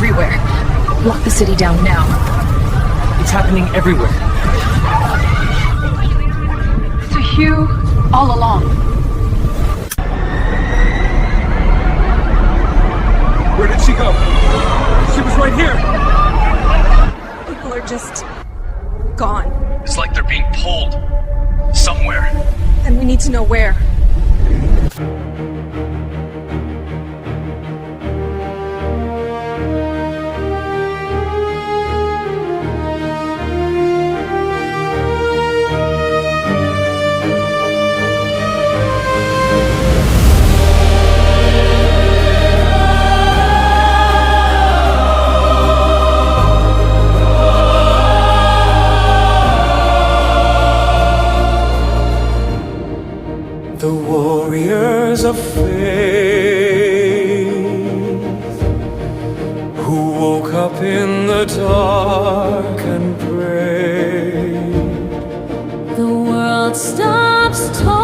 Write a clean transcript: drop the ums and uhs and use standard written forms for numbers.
everywhere. Lock the city down now. It's happening everywhere. To Hugh, all along. Where did she go? She was right here. People are just gone. It's like they're being pulled somewhere. And we need to know where. The warriors of faith who woke up in the dark and prayed. The world stops talking.